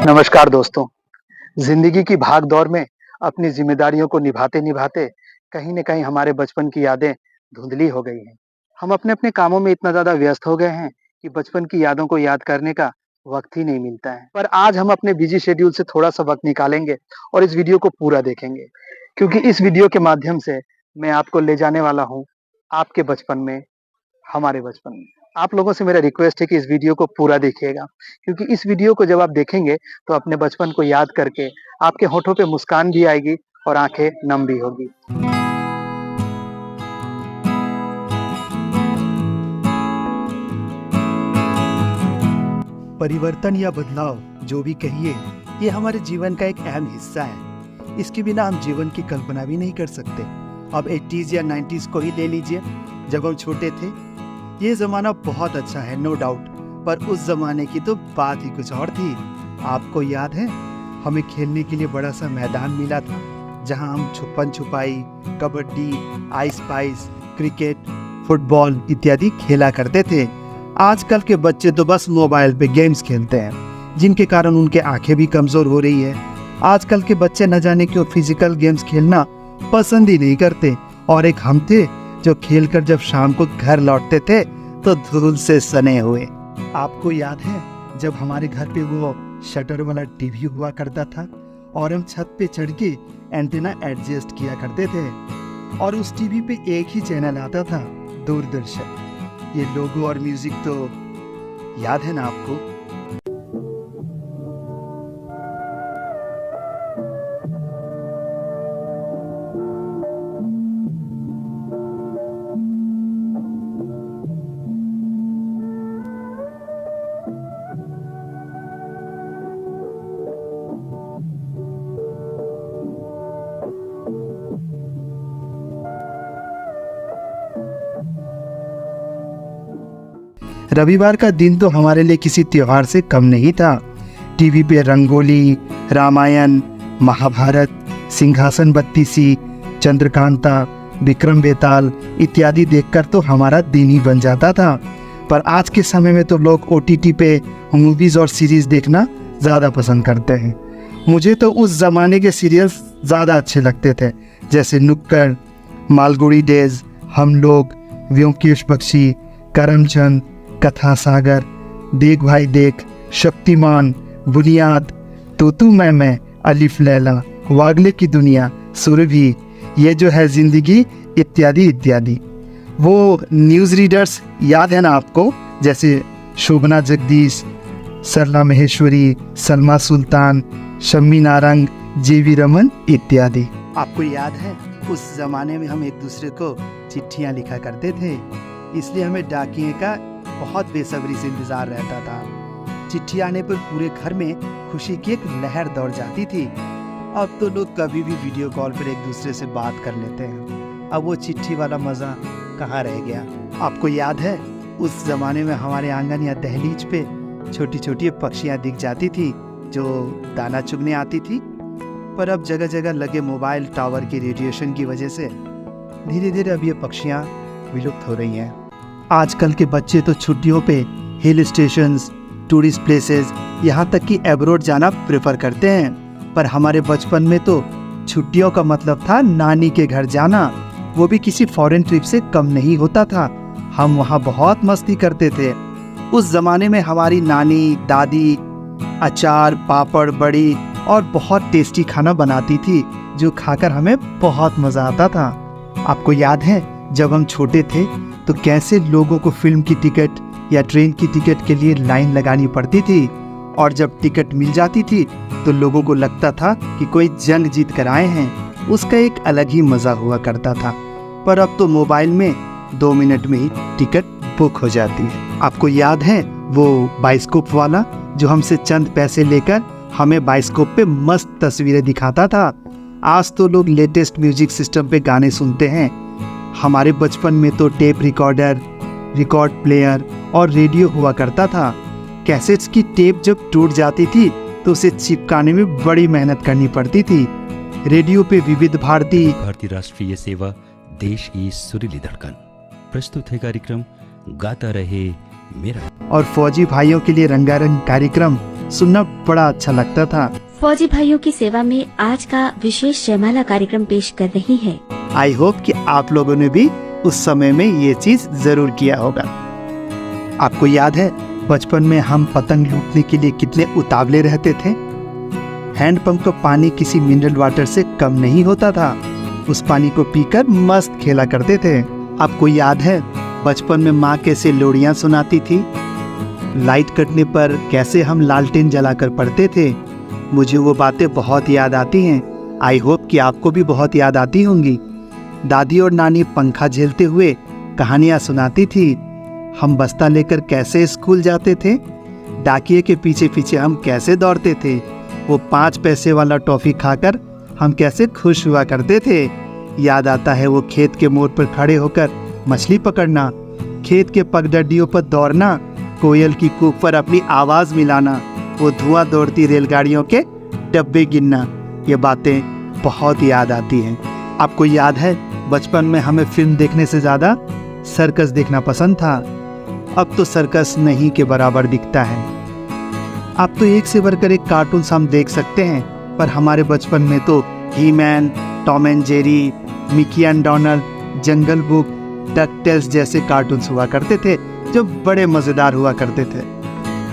नमस्कार दोस्तों। जिंदगी की भाग दौड़ में अपनी जिम्मेदारियों को निभाते निभाते कहीं न कहीं हमारे बचपन की यादें धुंधली हो गई हैं। हम अपने अपने कामों में इतना ज़्यादा व्यस्त हो गए हैं कि बचपन की यादों को याद करने का वक़्त ही नहीं मिलता है। पर आज हम अपने बिज़ी शेड्यूल से थोड़ा-सा वक़्त निकालेंगे और इस वीडियो को पूरा देखेंगे। क्योंकि इस वीडियो के माध्यम से मैं आपको ले जाने वाला हूँ आपके बचपन में, हमारे बचपन में। आप लोगों से मेरा रिक्वेस्ट है कि इस वीडियो को पूरा देखिएगा, क्योंकि इस वीडियो को जब आप देखेंगे तो अपने बचपन को याद करके आपके होठों पे मुस्कान भी आएगी और आँखें नम भी होगी। परिवर्तन या बदलाव जो भी कहिए, ये हमारे जीवन का एक अहम हिस्सा है। इसके बिना हम जीवन की कल्पना भी नहीं कर सकते। अब 80s या 90s को ही ले लीजिए। जब हम छोटे थे, ये ज़माना बहुत अच्छा है, नो डाउट, पर उस ज़माने की तो बात ही कुछ और थी। आपको याद है, हमें खेलने के लिए बड़ा सा मैदान मिला था, जहां हम छुपन छुपाई, kabaddi, ice price, cricket, football इत्यादि खेला करते थे। आजकल के बच्चे तो बस मोबाइल पे गेम्स खेलते हैं, जिनके कारण उनके आंखें भी कमज़ोर हो रही है। आजकल के बच्चे न जाने क्यों फिजिकल गेम्स खेलना पसंद ही नहीं करते। और एक हम थे जो खेलकर जब शाम को घर लौटते थे तो धूल से सने हुए। आपको याद है जब हमारे घर पे वो शटर वाला टीवी हुआ करता था और हम छत पे चढ़ के एंटीना एडजस्ट किया करते थे, और उस टीवी पे एक ही चैनल आता था, दूरदर्शन। ये लोगो और म्यूजिक तो याद है ना आपको? रविवार का दिन तो हमारे लिए किसी त्योहार से कम नहीं था। टीवी पे रंगोली, रामायण, महाभारत, सिंहासन बत्तीसी, चंद्रकांता, विक्रम बेताल इत्यादि देखकर तो हमारा दिन ही बन जाता था। पर आज के समय में तो लोग OTT पे मूवीज़ और सीरीज़ देखना ज़्यादा पसंद करते हैं। मुझे तो उस ज़माने के सीरियल्स ज़्यादा अच्छे लगते थे, जैसे नुक्कड़, मालगुड़ी डेज, हम लोग, व्योमकेश बख्शी, करमचंद, कथा सागर, देख भाई देख, शक्तिमान, बुनियाद, तू मैं, अलिफ लैला, वागले की दुनिया, सुरभि, ये जो है जिंदगी इत्यादि इत्यादि। वो न्यूज़ रीडर्स याद है ना आपको, जैसे शोभना जगदीश, सरला महेश्वरी, सलमा सुल्तान, शम्मी नारंग, JV रमन इत्यादि। आपको याद है उस ज़माने में हम एक दूसरे को चिट्ठियाँ लिखा करते थे, इसलिए हमें डाकिये का बहुत बेसब्री से इंतज़ार रहता था। चिट्ठी आने पर पूरे घर में खुशी की एक लहर दौड़ जाती थी। अब तो लोग कभी भी वीडियो कॉल पर एक दूसरे से बात कर लेते हैं। अब वो चिट्ठी वाला मज़ा कहाँ रह गया? आपको याद है उस ज़माने में हमारे आंगन या दहलीज पे छोटी छोटी पक्षियाँ दिख जाती थी जो दाना चुगने आती थी। पर अब जगह जगह लगे मोबाइल टावर के रेडिएशन की वजह से धीरे धीरे अब ये पक्षियाँ विलुप्त हो रही हैं। आजकल के बच्चे तो छुट्टियों पे हिल स्टेशंस, टूरिस्ट प्लेसेस, यहाँ तक कि एब्रोड जाना प्रेफर करते हैं। पर हमारे बचपन में तो छुट्टियों का मतलब था नानी के घर जाना, वो भी किसी फॉरेन ट्रिप से कम नहीं होता था। हम वहाँ बहुत मस्ती करते थे। उस ज़माने में हमारी नानी, दादी अचार, पापड़, बड़ी और बहुत टेस्टी खाना बनाती थी, जो खाकर हमें बहुत मज़ा आता था। आपको याद है जब हम छोटे थे तो कैसे लोगों को फिल्म की टिकट या ट्रेन की टिकट के लिए लाइन लगानी पड़ती थी, और जब टिकट मिल जाती थी तो लोगों को लगता था कि कोई जंग जीत कर आए हैं। उसका एक अलग ही मज़ा हुआ करता था। पर अब तो मोबाइल में 2 मिनट में ही टिकट बुक हो जाती है। आपको याद है वो बाइस्कोप वाला जो हमसे चंद पैसे लेकर हमें बाइस्कोप पे मस्त तस्वीरें दिखाता था? आज तो लोग लेटेस्ट म्यूजिक सिस्टम पे गाने सुनते हैं। हमारे बचपन में तो टेप रिकॉर्डर, रिकॉर्ड प्लेयर और रेडियो हुआ करता था। कैसेट्स की टेप जब टूट जाती थी तो उसे चिपकाने में बड़ी मेहनत करनी पड़ती थी। रेडियो पे विविध भारती राष्ट्रीय सेवा, देश की सुरीली धड़कन। प्रस्तुत है कार्यक्रम गाता रहे मेरा। और फौजी भाइयों के लिए रंगारंग कार्यक्रम सुनना बड़ा अच्छा लगता था। फौजी भाइयों की सेवा में आज का विशेष जयमाला कार्यक्रम पेश कर रही है। आई होप कि आप लोगों ने भी उस समय में ये चीज जरूर किया होगा। आपको याद है बचपन में हम पतंग लूटने के लिए कितने उतावले रहते थे। हैंडपंप का पानी किसी मिनरल वाटर से कम नहीं होता था। उस पानी को पीकर मस्त खेला करते थे। आपको याद है बचपन में माँ कैसे लोरियां सुनाती थी। लाइट कटने पर कैसे हम लालटेन जलाकर पढ़ते थे। मुझे वो बातें बहुत याद आती हैं। आई होप कि आपको भी बहुत याद आती होंगी। दादी और नानी पंखा झेलते हुए कहानियाँ सुनाती थी। हम बस्ता लेकर कैसे स्कूल जाते थे। डाकिये के पीछे पीछे हम कैसे दौड़ते थे। वो 5 पैसे वाला टॉफी खाकर हम कैसे खुश हुआ करते थे। याद आता है वो खेत के मोड़ पर खड़े होकर मछली पकड़ना, खेत के पगडंडियों पर दौड़ना, कोयल की कूक पर अपनी आवाज़ मिलाना, वो धुआं दौड़ती रेलगाड़ियों के डब्बे गिनना। ये बातें बहुत याद आती हैं। आपको याद है बचपन में हमें फिल्म देखने से ज़्यादा सर्कस देखना पसंद था। अब तो सर्कस नहीं के बराबर दिखता है। अब तो एक से बढ़कर एक कार्टून्स हम देख सकते हैं, पर हमारे बचपन में तो He-Man, Tom and Jerry, Mickey and Donald, Jungle Book, DuckTales जैसे कार्टून्स हुआ करते थे जो बड़े मज़ेदार हुआ करते थे।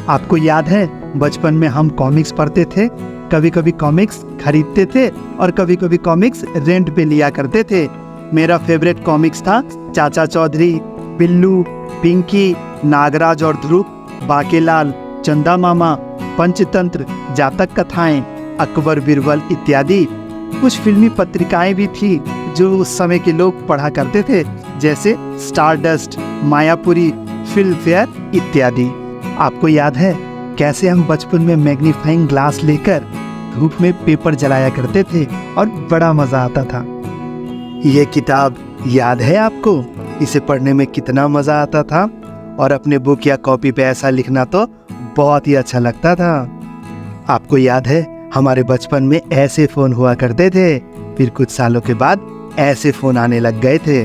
आपको याद है बचपन में हम कॉमिक्स पढ़ते थे। कभी कभी कॉमिक्स खरीदते थे और कभी कभी कॉमिक्स रेंट पे लिया करते थे। मेरा फेवरेट कॉमिक्स था चाचा चौधरी, बिल्लू, पिंकी, नागराज और ध्रुव, बाकेलाल, चंदा मामा, पंचतंत्र, जातक कथाएं, अकबर बिरबल इत्यादि। कुछ फिल्मी पत्रिकाएं भी थी जो उस समय के लोग पढ़ा करते थे, जैसे स्टारडस्ट, मायापुरी, फिल्म फेयर इत्यादि। आपको याद है कैसे हम बचपन में मैग्नीफाइंग ग्लास लेकर धूप में पेपर जलाया करते थे और बड़ा मजा आता था। ये किताब याद है आपको? इसे पढ़ने में कितना मजा आता था और अपने बुक या कॉपी पे ऐसा लिखना तो बहुत ही अच्छा लगता था। आपको याद है हमारे बचपन में ऐसे फोन हुआ करते थे, फिर कुछ सालों के बाद ऐसे फोन आने लग गए थे।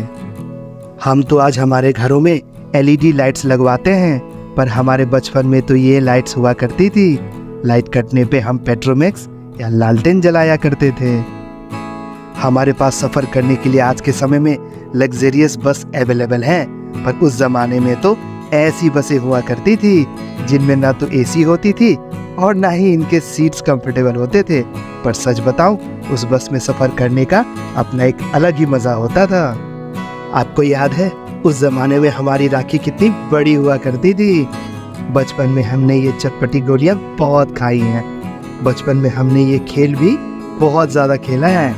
हम तो आज हमारे घरों में LED लाइट्स लगवाते हैं, पर हमारे बचपन में तो ये लाइट्स हुआ करती थी। लाइट कटने पे हम पेट्रोमैक्स या लालटेन जलाया करते थे। हमारे पास सफ़र करने के लिए आज के समय में लग्जरियस बस अवेलेबल है, पर उस ज़माने में तो ऐसी बसें हुआ करती थी जिनमें ना तो AC होती थी और ना ही इनके सीट्स कंफर्टेबल होते थे। पर सच बताऊं, उस बस में सफ़र करने का अपना एक अलग ही मज़ा होता था। आपको याद है उस ज़माने में हमारी राखी कितनी बड़ी हुआ करती थी। बचपन में हमने ये चटपटी गोलियां बहुत खाई हैं। बचपन में हमने ये खेल भी बहुत ज़्यादा खेला है।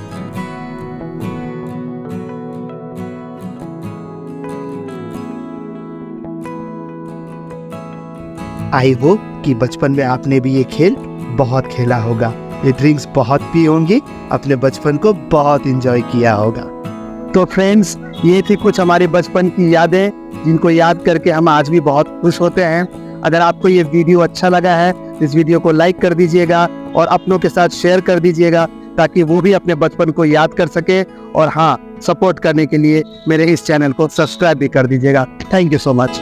आई होप कि बचपन में आपने भी ये खेल बहुत खेला होगा, ये ड्रिंक्स बहुत पी होंगी, अपने बचपन को बहुत एंजॉय किया होगा। तो फ्रेंड्स, ये थी कुछ हमारे बचपन की यादें जिनको याद करके हम आज भी बहुत खुश होते हैं। अगर आपको ये वीडियो अच्छा लगा है तो इस वीडियो को लाइक कर दीजिएगा और अपनों के साथ शेयर कर दीजिएगा, ताकि वो भी अपने बचपन को याद कर सके। और हाँ, सपोर्ट करने के लिए मेरे इस चैनल को सब्सक्राइब भी कर दीजिएगा। Thank you so much.